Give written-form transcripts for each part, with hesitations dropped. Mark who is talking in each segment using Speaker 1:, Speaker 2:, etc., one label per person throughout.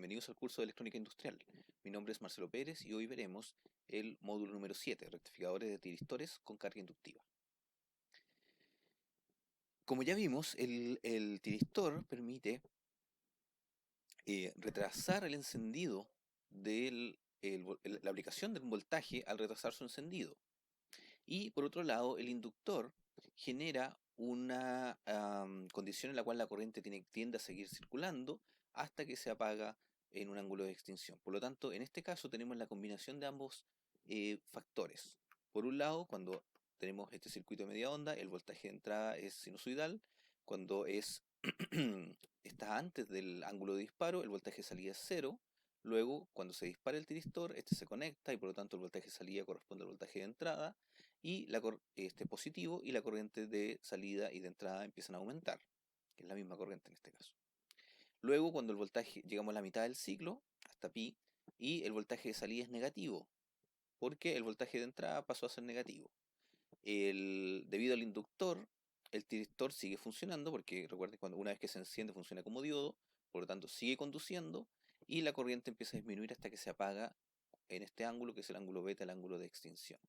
Speaker 1: bienvenidos al curso de electrónica industrial. Mi nombre es Marcelo Pérez y hoy veremos el módulo número 7, rectificadores de tiristores con carga inductiva. Como ya vimos, el tiristor permite retrasar el encendido de la aplicación de un voltaje al retrasar su encendido. Y por otro lado, el inductor genera una condición en la cual la corriente tiende a seguir circulando hasta que se apaga en un ángulo de extinción. Por lo tanto, en este caso tenemos la combinación de ambos factores. Por un lado, cuando tenemos este circuito de media onda, el voltaje de entrada es sinusoidal. Cuando está antes del ángulo de disparo, el voltaje de salida es cero. Luego, cuando se dispara el tiristor, este se conecta y por lo tanto el voltaje de salida corresponde al voltaje de entrada y este positivo y la corriente de salida y de entrada empiezan a aumentar, que es la misma corriente en este caso. Luego, cuando el voltaje, llegamos a la mitad del ciclo, hasta pi, y el voltaje de salida es negativo, porque el voltaje de entrada pasó a ser negativo. Debido al inductor, el tiristor sigue funcionando, porque recuerden, cuando una vez que se enciende funciona como diodo, por lo tanto sigue conduciendo, y la corriente empieza a disminuir hasta que se apaga en este ángulo, que es el ángulo beta, el ángulo de extinción.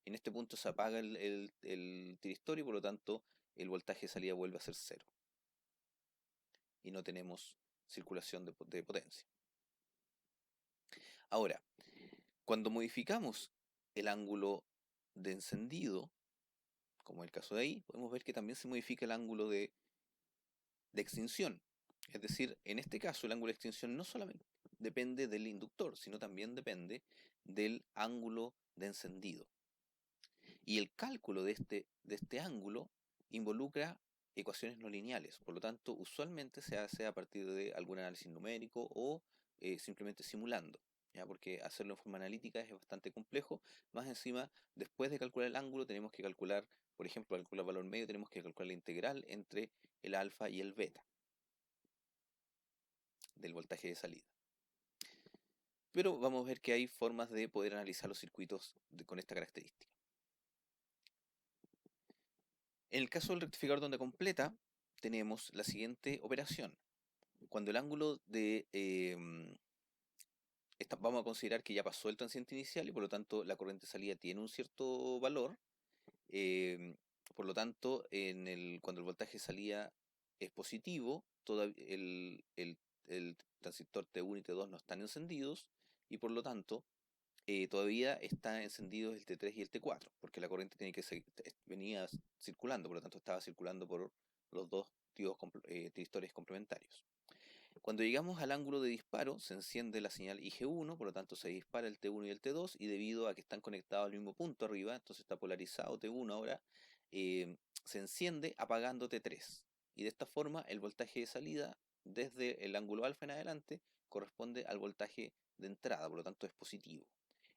Speaker 1: En este punto se apaga el tiristor y por lo tanto el voltaje de salida vuelve a ser cero. Y no tenemos circulación de potencia. Ahora, cuando modificamos el ángulo de encendido, como en el caso de ahí, podemos ver que también se modifica el ángulo de extinción. Es decir, en este caso el ángulo de extinción no solamente depende del inductor, sino también depende del ángulo de encendido. Y el cálculo de este ángulo involucra ecuaciones no lineales, por lo tanto, usualmente se hace a partir de algún análisis numérico o simplemente simulando, ¿ya? Porque hacerlo en forma analítica es bastante complejo. Más encima, después de calcular el ángulo, tenemos que calcular, por ejemplo, calcular el valor medio, tenemos que calcular la integral entre el alfa y el beta del voltaje de salida. Pero vamos a ver que hay formas de poder analizar los circuitos con esta característica. En el caso del rectificador de onda completa, tenemos la siguiente operación. Cuando el ángulo vamos a considerar que ya pasó el transiente inicial y por lo tanto la corriente de salida tiene un cierto valor. em, por lo tanto, cuando el voltaje de salida es positivo, el transistor T1 y T2 no están encendidos y por lo tanto todavía está encendido el T3 y el T4, porque la corriente venía circulando, por lo tanto estaba circulando por los dos tristores complementarios. Cuando llegamos al ángulo de disparo, se enciende la señal IG1, por lo tanto se dispara el T1 y el T2, y debido a que están conectados al mismo punto arriba, entonces está polarizado T1 ahora, se enciende apagando T3. Y de esta forma el voltaje de salida desde el ángulo alfa en adelante corresponde al voltaje de entrada, por lo tanto es positivo.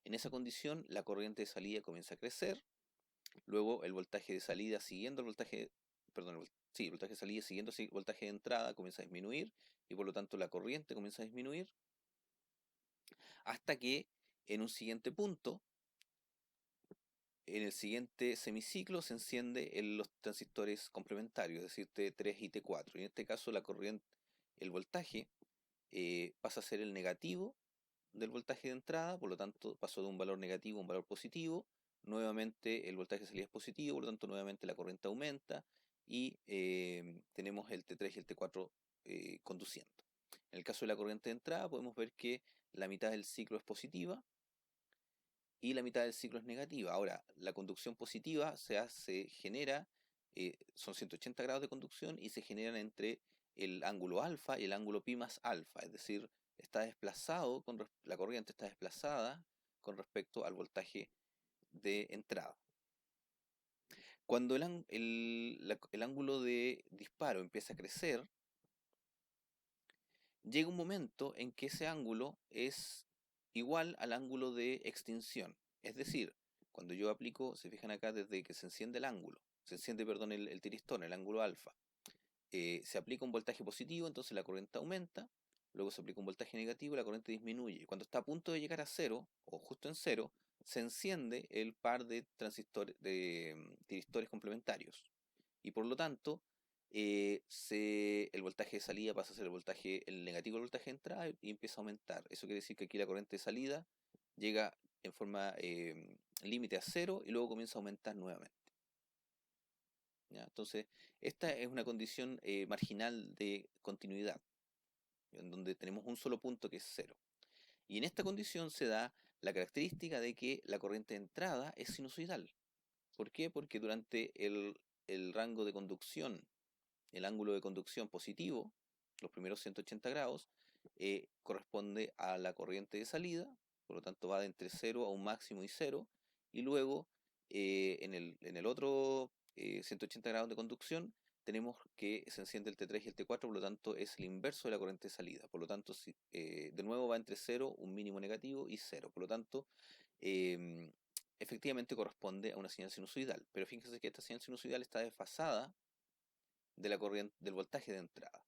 Speaker 1: En esa condición la corriente de salida comienza a crecer, luego el voltaje de salida siguiendo el voltaje, perdón, sí, el voltaje de salida siguiendo el voltaje de entrada comienza a disminuir y por lo tanto la corriente comienza a disminuir hasta que en un siguiente punto, en el siguiente semiciclo se enciende los transistores complementarios, es decir, T3 y T4. Y en este caso la corriente, el voltaje pasa a ser el negativo del voltaje de entrada, por lo tanto pasó de un valor negativo a un valor positivo. Nuevamente el voltaje de salida es positivo, por lo tanto nuevamente la corriente aumenta y tenemos el T3 y el T4 conduciendo. En el caso de la corriente de entrada podemos ver que la mitad del ciclo es positiva y la mitad del ciclo es negativa. Ahora, la conducción positiva genera, son 180 grados de conducción y se generan entre el ángulo alfa y el ángulo pi más alfa, es decir, la corriente está desplazada con respecto al voltaje de entrada. Cuando el ángulo de disparo empieza a crecer, llega un momento en que ese ángulo es igual al ángulo de extinción. Es decir, cuando yo aplico, se fijan acá, desde que se enciende perdón, el tiristón, el ángulo alfa, se aplica un voltaje positivo, entonces la corriente aumenta, luego se aplica un voltaje negativo, la corriente disminuye. Y cuando está a punto de llegar a cero, o justo en cero, se enciende el par de triristores complementarios. Y por lo tanto, el voltaje de salida pasa a ser el negativo del voltaje de entrada y empieza a aumentar. Eso quiere decir que aquí la corriente de salida llega en forma límite a cero y luego comienza a aumentar nuevamente. ¿Ya? Entonces, esta es una condición marginal de continuidad, en donde tenemos un solo punto que es cero. Y en esta condición se da la característica de que la corriente de entrada es sinusoidal. ¿Por qué? Porque durante el rango de conducción, el ángulo de conducción positivo, los primeros 180 grados, corresponde a la corriente de salida, por lo tanto va de entre 0 a un máximo y 0, y luego en el otro 180 grados de conducción tenemos que se enciende el T3 y el T4, por lo tanto es el inverso de la corriente de salida, por lo tanto de nuevo va entre 0, un mínimo negativo y 0, por lo tanto em, efectivamente corresponde a una señal sinusoidal, pero fíjense que esta señal sinusoidal está desfasada de la corriente, del voltaje de entrada.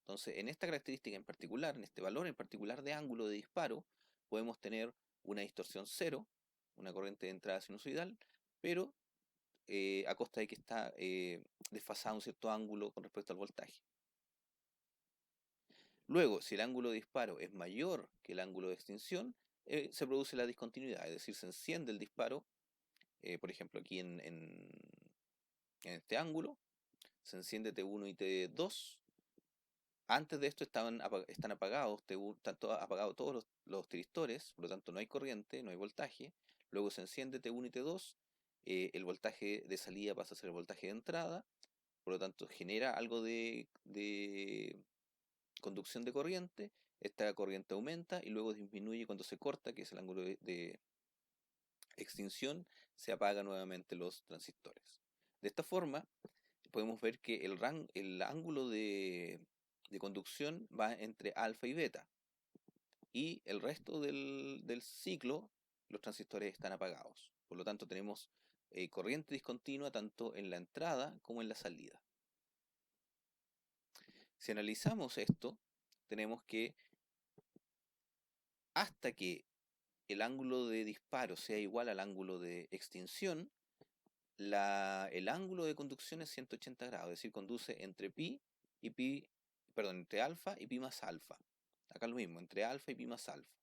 Speaker 1: Entonces, en esta característica en particular, en este valor en particular de ángulo de disparo, podemos tener una distorsión cero, una corriente de entrada sinusoidal, pero a costa de que está desfasado un cierto ángulo con respecto al voltaje. Luego, si el ángulo de disparo es mayor que el ángulo de extinción, se produce la discontinuidad, es decir, se enciende el disparo, por ejemplo, aquí en este ángulo, se enciende T1 y T2. Antes de esto están apagados, están apagados todos los tiristores, por lo tanto no hay corriente, no hay voltaje. Luego se enciende T1 y T2, el voltaje de salida pasa a ser el voltaje de entrada, por lo tanto genera algo de conducción de corriente, esta corriente aumenta y luego disminuye cuando se corta, que es el ángulo de extinción, se apagan nuevamente los transistores. De esta forma, podemos ver que el ángulo de conducción va entre alfa y beta. Y el resto del ciclo, los transistores están apagados. Por lo tanto, tenemos corriente discontinua tanto en la entrada como en la salida. Si analizamos esto, tenemos que hasta que el ángulo de disparo sea igual al ángulo de extinción, el ángulo de conducción es 180 grados, es decir, conduce entre pi y pi, perdón, entre alfa y pi más alfa. Acá lo mismo, entre alfa y pi más alfa.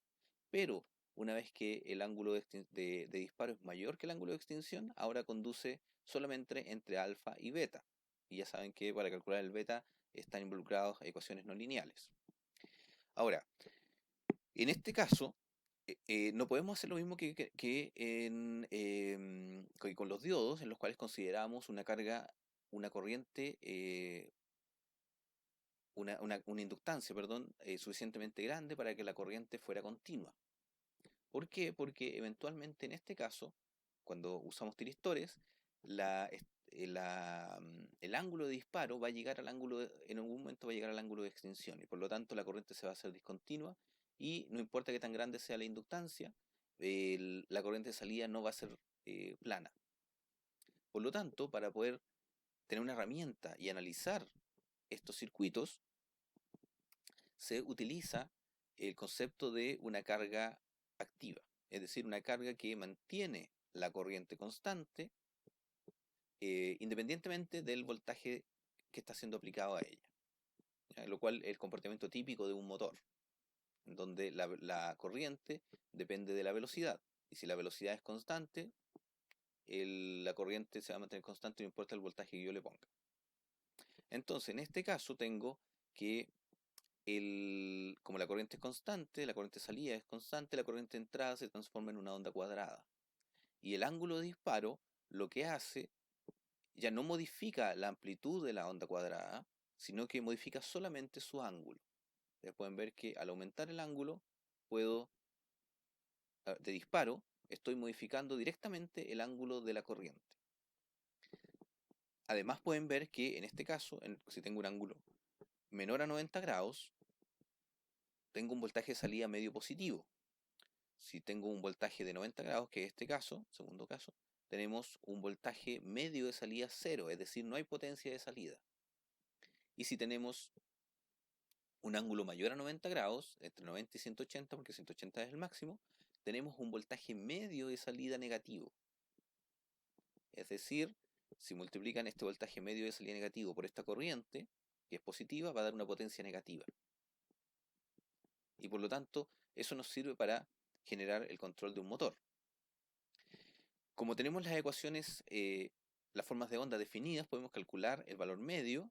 Speaker 1: Pero una vez que el ángulo de disparo es mayor que el ángulo de extinción, ahora conduce solamente entre alfa y beta. Y ya saben que para calcular el beta están involucrados ecuaciones no lineales. Ahora, en este caso, no podemos hacer lo mismo que con los diodos, en los cuales consideramos una carga, una corriente, una inductancia, perdón, suficientemente grande para que la corriente fuera continua. ¿Por qué? Porque eventualmente en este caso, cuando usamos tiristores, el ángulo de disparo va a llegar en algún momento va a llegar al ángulo de extinción y por lo tanto la corriente se va a hacer discontinua y no importa qué tan grande sea la inductancia, la corriente de salida no va a ser plana. Por lo tanto, para poder tener una herramienta y analizar estos circuitos, se utiliza el concepto de una carga activa, es decir, una carga que mantiene la corriente constante independientemente del voltaje que está siendo aplicado a ella, ¿ya? Lo cual es el comportamiento típico de un motor, en donde la corriente depende de la velocidad, y si la velocidad es constante, la corriente se va a mantener constante no importa el voltaje que yo le ponga. Entonces, en este caso tengo que como la corriente es constante, la corriente de salida es constante, la corriente de entrada se transforma en una onda cuadrada. Y el ángulo de disparo lo que hace ya no modifica la amplitud de la onda cuadrada, sino que modifica solamente su ángulo. Ustedes pueden ver que al aumentar el ángulo de disparo, estoy modificando directamente el ángulo de la corriente. Además pueden ver que en este caso, si tengo un ángulo menor a 90 grados, tengo un voltaje de salida medio positivo. Si tengo un voltaje de 90 grados, que es este caso, segundo caso, tenemos un voltaje medio de salida cero, es decir, no hay potencia de salida. Y si tenemos un ángulo mayor a 90 grados, entre 90 y 180, porque 180 es el máximo, tenemos un voltaje medio de salida negativo. Es decir, si multiplican este voltaje medio de salida negativo por esta corriente, que es positiva, va a dar una potencia negativa. Y por lo tanto, eso nos sirve para generar el control de un motor. Como tenemos las ecuaciones, las formas de onda definidas, podemos calcular el valor medio,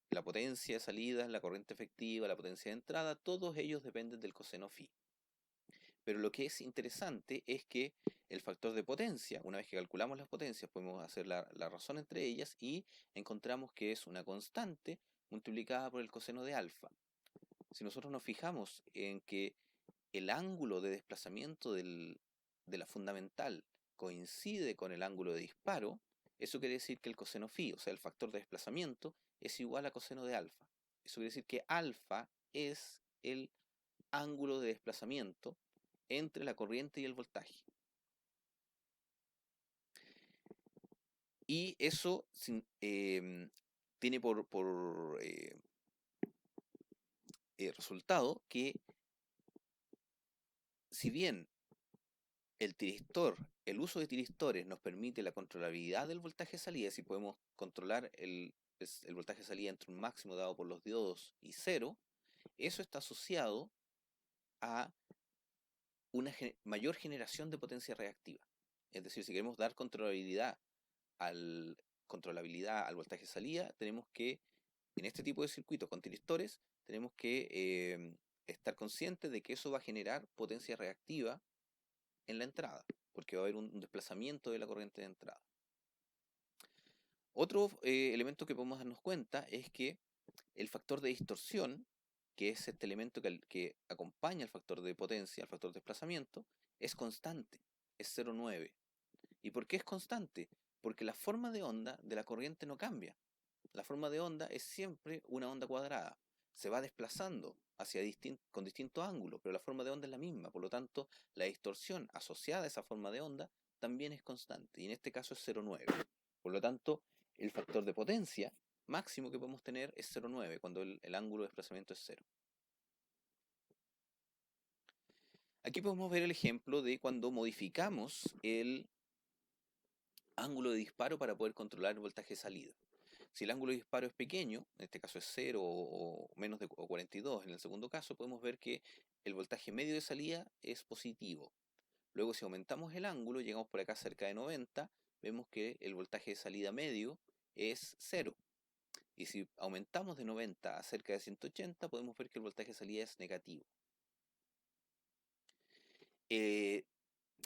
Speaker 1: la potencia de salida, la corriente efectiva, la potencia de entrada, todos ellos dependen del coseno phi. Pero lo que es interesante es que el factor de potencia, una vez que calculamos las potencias, podemos hacer la razón entre ellas y encontramos que es una constante multiplicada por el coseno de alfa. Si nosotros nos fijamos en que el ángulo de desplazamiento de la fundamental coincide con el ángulo de disparo, eso quiere decir que el coseno phi, o sea, el factor de desplazamiento, es igual a coseno de alfa. Eso quiere decir que alfa es el ángulo de desplazamiento entre la corriente y el voltaje. Y eso tiene por resultado que si bien el tiristor, el uso de tiristores nos permite la controlabilidad del voltaje de salida, si podemos controlar el voltaje de salida entre un máximo dado por los diodos y cero, eso está asociado a una mayor generación de potencia reactiva. Es decir, si queremos dar al, controlabilidad al voltaje de salida, tenemos que, en este tipo de circuitos con tiristores, tenemos que estar conscientes de que eso va a generar potencia reactiva en la entrada, porque va a haber un desplazamiento de la corriente de entrada. Otro elemento que podemos darnos cuenta es que el factor de distorsión, que es este elemento que acompaña al factor de potencia, al factor de desplazamiento, es constante, es 0,9. ¿Y por qué es constante? Porque la forma de onda de la corriente no cambia. La forma de onda es siempre una onda cuadrada. Se va desplazando con distinto ángulo, pero la forma de onda es la misma. Por lo tanto, la distorsión asociada a esa forma de onda también es constante. Y en este caso es 0,9. Por lo tanto, el factor de potencia máximo que podemos tener es 0,9 cuando el ángulo de desplazamiento es 0. Aquí podemos ver el ejemplo de cuando modificamos el ángulo de disparo para poder controlar el voltaje de salida. Si el ángulo de disparo es pequeño, en este caso es 0 o menos de 42, en el segundo caso podemos ver que el voltaje medio de salida es positivo. Luego si aumentamos el ángulo, llegamos por acá cerca de 90, vemos que el voltaje de salida medio es 0. Y si aumentamos de 90 a cerca de 180, podemos ver que el voltaje de salida es negativo. Eh,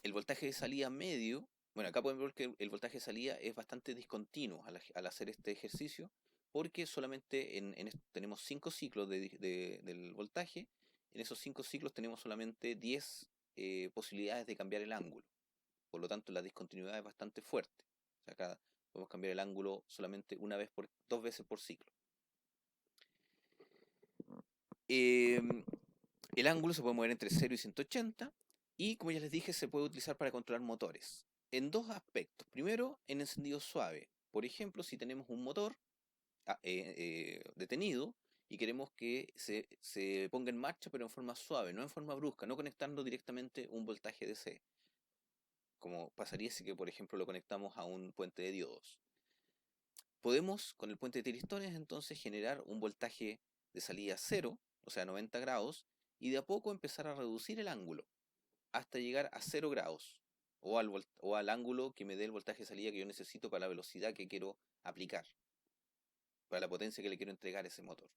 Speaker 1: el voltaje de salida medio, bueno, acá podemos ver que el voltaje de salida es bastante discontinuo al hacer este ejercicio, porque solamente tenemos 5 ciclos del voltaje. En esos 5 ciclos tenemos solamente 10 posibilidades de cambiar el ángulo. Por lo tanto, la discontinuidad es bastante fuerte. O sea, acá podemos cambiar el ángulo solamente dos veces por ciclo. El ángulo se puede mover entre 0 y 180 y, como ya les dije, se puede utilizar para controlar motores en dos aspectos. Primero, en encendido suave. Por ejemplo, si tenemos un motor detenido y queremos que se ponga en marcha pero en forma suave, no en forma brusca, no conectando directamente un voltaje DC, como pasaría si que, por ejemplo, lo conectamos a un puente de diodos. Podemos, con el puente de tiristones, entonces generar un voltaje de salida cero, o sea, 90 grados, y de a poco empezar a reducir el ángulo hasta llegar a 0 grados, o al ángulo que me dé el voltaje de salida que yo necesito para la velocidad que quiero aplicar, para la potencia que le quiero entregar a ese motor.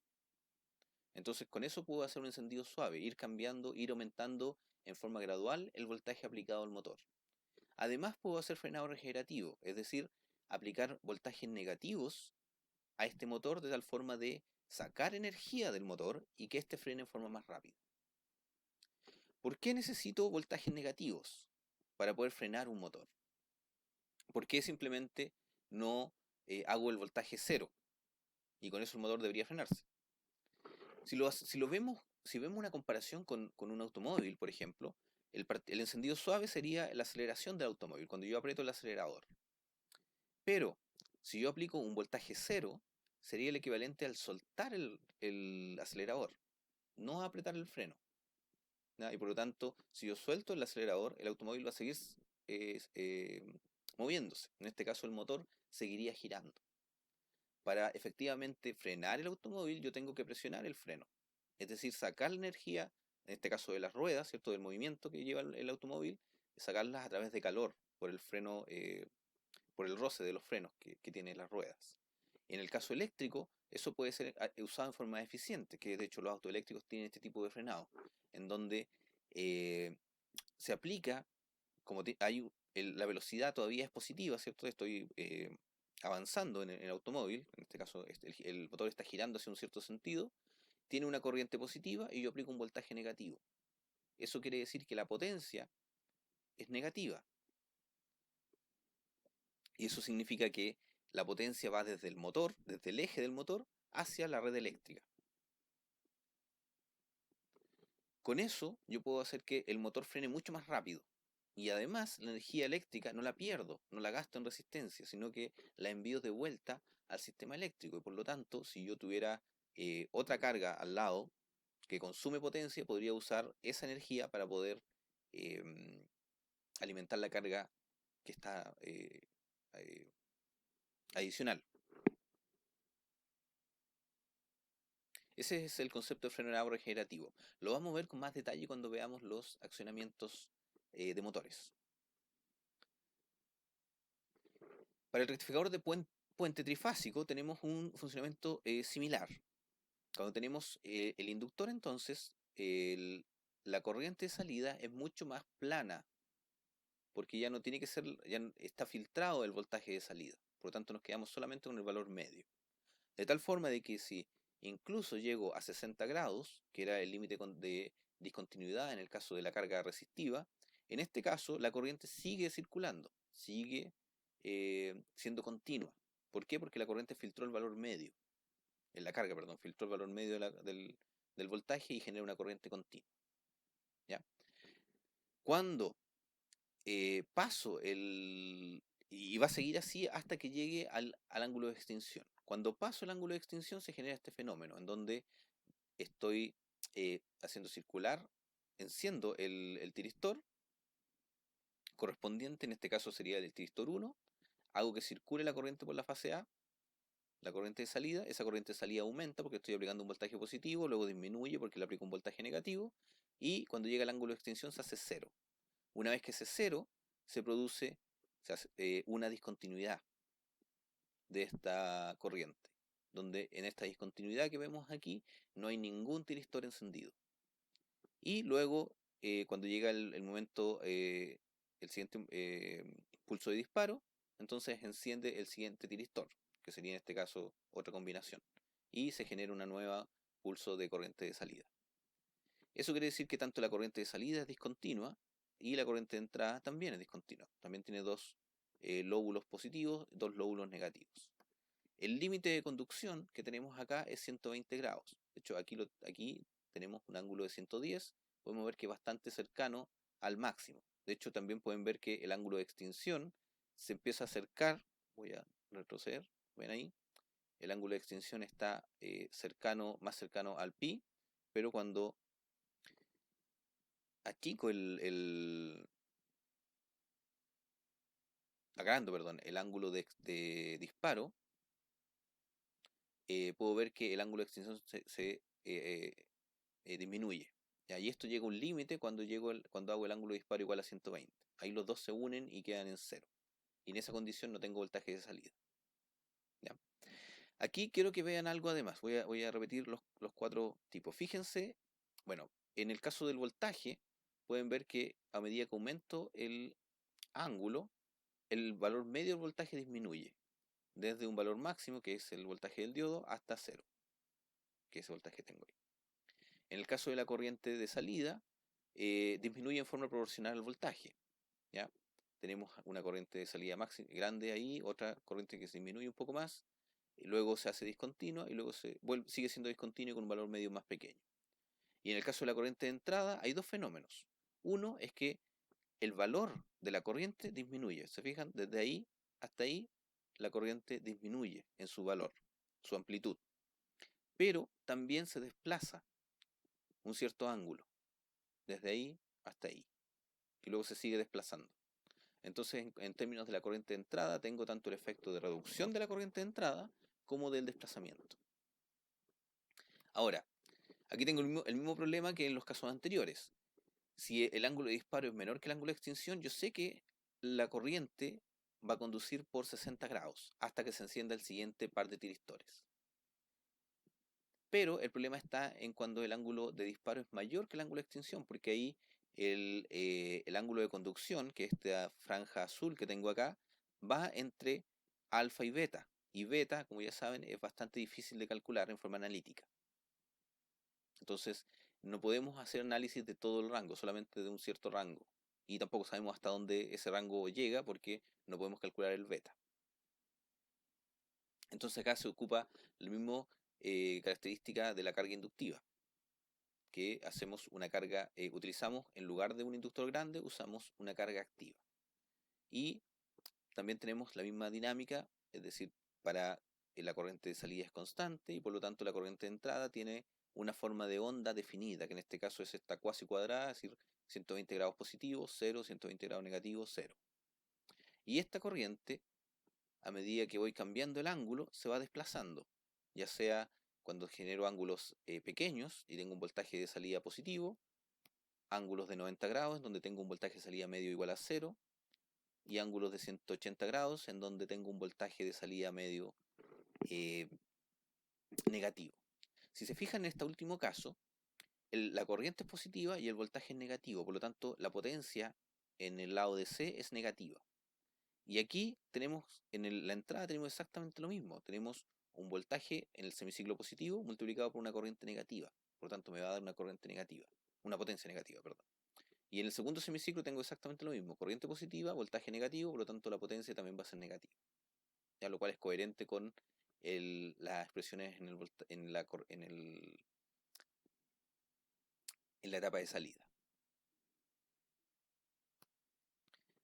Speaker 1: Entonces, con eso puedo hacer un encendido suave, ir cambiando, ir aumentando en forma gradual el voltaje aplicado al motor. Además, puedo hacer frenado regenerativo, es decir, aplicar voltajes negativos a este motor de tal forma de sacar energía del motor y que éste frene en forma más rápida. ¿Por qué necesito voltajes negativos para poder frenar un motor? ¿Por qué simplemente no hago el voltaje cero y con eso el motor debería frenarse? Si vemos una comparación con un automóvil, por ejemplo, el encendido suave sería la aceleración del automóvil, cuando yo aprieto el acelerador. Pero si yo aplico un voltaje cero, sería el equivalente al soltar el acelerador, no a apretar el freno. ¿Ya? Y por lo tanto, si yo suelto el acelerador, el automóvil va a seguir eh, eh, moviéndose. En este caso, el motor seguiría girando. Para efectivamente frenar el automóvil, yo tengo que presionar el freno. Es decir, sacar la energía, en este caso de las ruedas, ¿cierto? Del movimiento que lleva el automóvil, sacarlas a través de calor, por el freno, por el roce de los frenos que tienen las ruedas. En el caso eléctrico, eso puede ser usado en forma eficiente, que de hecho los autos eléctricos tienen este tipo de frenado, en donde eh, se aplica, como la velocidad todavía es positiva, ¿cierto? Estoy avanzando en el automóvil, en este caso el motor está girando hacia un cierto sentido, tiene una corriente positiva y yo aplico un voltaje negativo. Eso quiere decir que la potencia es negativa. Y eso significa que la potencia va desde el motor, desde el eje del motor, hacia la red eléctrica. Con eso yo puedo hacer que el motor frene mucho más rápido. Y además la energía eléctrica no la pierdo, no la gasto en resistencia, sino que la envío de vuelta al sistema eléctrico. Y por lo tanto, si yo tuviera otra carga al lado que consume potencia, podría usar esa energía para poder em, alimentar la carga que está eh, adicional. Ese es el concepto de frenado regenerativo. Lo vamos a ver con más detalle cuando veamos los accionamientos de motores. Para el rectificador de puente trifásico tenemos un funcionamiento similar. Cuando tenemos el inductor, entonces, la corriente de salida es mucho más plana, porque ya no tiene que ser, está filtrado el voltaje de salida. Por lo tanto, nos quedamos solamente con el valor medio. De tal forma de que si incluso llego a 60 grados, que era el límite de discontinuidad en el caso de la carga resistiva, en este caso la corriente sigue circulando, sigue siendo continua. ¿Por qué? Porque la corriente filtró el valor medio, en la carga, perdón, filtró el valor medio del voltaje y genera una corriente continua. ¿Ya? Cuando paso y va a seguir así hasta que llegue al ángulo de extinción. Cuando paso el ángulo de extinción se genera este fenómeno en donde estoy haciendo circular, enciendo el tiristor correspondiente, en este caso sería el tiristor 1, hago que circule la corriente por la fase A, la corriente de salida, esa corriente de salida aumenta porque estoy aplicando un voltaje positivo, luego disminuye porque le aplico un voltaje negativo, y cuando llega al ángulo de extinción se hace cero. Una vez que se cero, se produce una discontinuidad de esta corriente, donde en esta discontinuidad que vemos aquí no hay ningún tiristor encendido. Y luego, cuando llega el momento, el siguiente pulso de disparo, entonces enciende el siguiente tiristor, que sería en este caso otra combinación, y se genera una nueva pulso de corriente de salida. Eso quiere decir que tanto la corriente de salida es discontinua y la corriente de entrada también es discontinua. También tiene dos lóbulos positivos, dos lóbulos negativos. El límite de conducción que tenemos acá es 120 grados. De hecho, aquí tenemos un ángulo de 110. Podemos ver que es bastante cercano al máximo. De hecho, también pueden ver que el ángulo de extinción se empieza a acercar. Voy a retroceder. ¿Ven ahí? El ángulo de extinción está más cercano al pi, pero cuando achico agrando, perdón, el ángulo de disparo, puedo ver que el ángulo de extinción disminuye. ¿Ya? Y esto llega a un límite cuando hago el ángulo de disparo igual a 120. Ahí los dos se unen y quedan en cero. Y en esa condición no tengo voltaje de salida. ¿Ya? Aquí quiero que vean algo además. Voy a repetir los cuatro tipos. Fíjense, bueno, en el caso del voltaje, pueden ver que a medida que aumento el ángulo, el valor medio del voltaje disminuye. Desde un valor máximo, que es el voltaje del diodo, hasta cero, que es el voltaje que tengo ahí. En el caso de la corriente de salida, disminuye en forma proporcional al voltaje. ¿Ya? Tenemos una corriente de salida máxima, grande ahí, otra corriente que se disminuye un poco más, y luego se hace discontinua y luego sigue siendo discontinua con un valor medio más pequeño. Y en el caso de la corriente de entrada hay dos fenómenos. Uno es que el valor de la corriente disminuye. ¿Se fijan? Desde ahí hasta ahí la corriente disminuye en su valor, su amplitud. Pero también se desplaza un cierto ángulo, desde ahí hasta ahí. Y luego se sigue desplazando. Entonces, en términos de la corriente de entrada, tengo tanto el efecto de reducción de la corriente de entrada como del desplazamiento. Ahora, aquí tengo el mismo problema que en los casos anteriores. Si el ángulo de disparo es menor que el ángulo de extinción, yo sé que la corriente va a conducir por 60 grados hasta que se encienda el siguiente par de tiristores. Pero el problema está en cuando el ángulo de disparo es mayor que el ángulo de extinción, porque ahí el ángulo de conducción, que es esta franja azul que tengo acá, va entre alfa y beta. Y beta, como ya saben, es bastante difícil de calcular en forma analítica. Entonces, no podemos hacer análisis de todo el rango, solamente de un cierto rango. Y tampoco sabemos hasta dónde ese rango llega porque no podemos calcular el beta. Entonces acá se ocupa la misma característica de la carga inductiva, que hacemos una carga, utilizamos en lugar de un inductor grande, usamos una carga activa. Y también tenemos la misma dinámica, es decir, para la corriente de salida es constante y por lo tanto la corriente de entrada tiene una forma de onda definida, que en este caso es esta cuasi cuadrada, es decir, 120 grados positivo, 0, 120 grados negativo, 0. Y esta corriente, a medida que voy cambiando el ángulo, se va desplazando, ya sea cuando genero ángulos pequeños y tengo un voltaje de salida positivo, ángulos de 90 grados, donde tengo un voltaje de salida medio igual a 0, y ángulos de 180 grados, en donde tengo un voltaje de salida medio eh, negativo. Si se fijan en este último caso, la corriente es positiva y el voltaje es negativo, por lo tanto la potencia en el lado de C es negativa. Y aquí tenemos, la entrada tenemos exactamente lo mismo, tenemos un voltaje en el semiciclo positivo multiplicado por una corriente negativa, por lo tanto me va a dar una corriente negativa, una potencia negativa, perdón. Y en el segundo semiciclo tengo exactamente lo mismo, corriente positiva, voltaje negativo, por lo tanto la potencia también va a ser negativa, ya lo cual es coherente con las expresiones en la etapa de salida.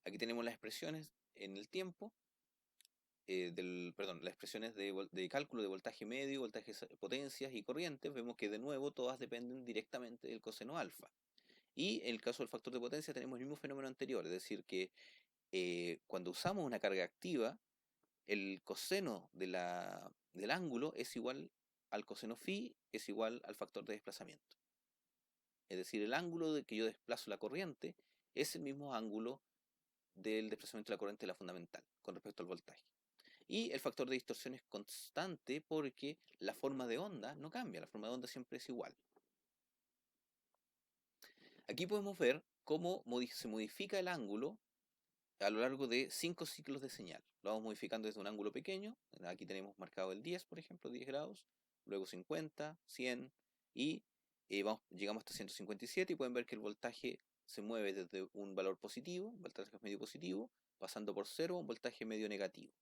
Speaker 1: Aquí tenemos las expresiones en el tiempo, las expresiones de cálculo de voltaje medio, voltaje, potencias y corrientes. Vemos que de nuevo todas dependen directamente del coseno alfa. Y en el caso del factor de potencia tenemos el mismo fenómeno anterior, es decir, que cuando usamos una carga activa, el coseno del ángulo es igual al coseno phi, es igual al factor de desplazamiento. Es decir, el ángulo de que yo desplazo la corriente es el mismo ángulo del desplazamiento de la corriente de la fundamental con respecto al voltaje. Y el factor de distorsión es constante porque la forma de onda no cambia, la forma de onda siempre es igual. Aquí podemos ver cómo se modifica el ángulo a lo largo de 5 ciclos de señal. Lo vamos modificando desde un ángulo pequeño, aquí tenemos marcado el 10, por ejemplo, 10 grados, luego 50, 100 y llegamos hasta 157 y pueden ver que el voltaje se mueve desde un valor positivo, un voltaje medio positivo, pasando por 0, un voltaje medio negativo.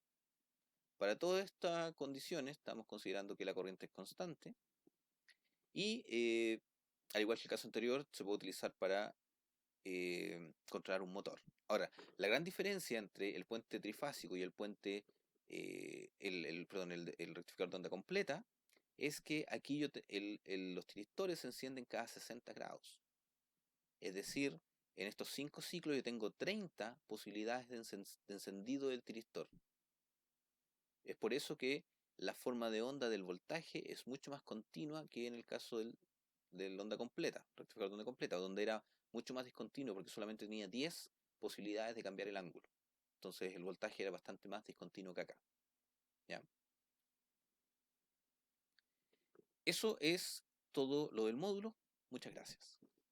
Speaker 1: Para todas estas condiciones estamos considerando que la corriente es constante y al igual que el caso anterior se puede utilizar para controlar un motor. Ahora, la gran diferencia entre el puente trifásico y el puente, perdón, el rectificador de onda completa, es que aquí los tiristores se encienden cada 60 grados. Es decir, en estos 5 ciclos yo tengo 30 posibilidades de encendido del tiristor. Es por eso que la forma de onda del voltaje es mucho más continua que en el caso del onda completa, rectificador de onda completa, donde era mucho más discontinuo porque solamente tenía 10 posibilidades de cambiar el ángulo. Entonces el voltaje era bastante más discontinuo que acá. ¿Ya? Eso es todo lo del módulo. Muchas gracias.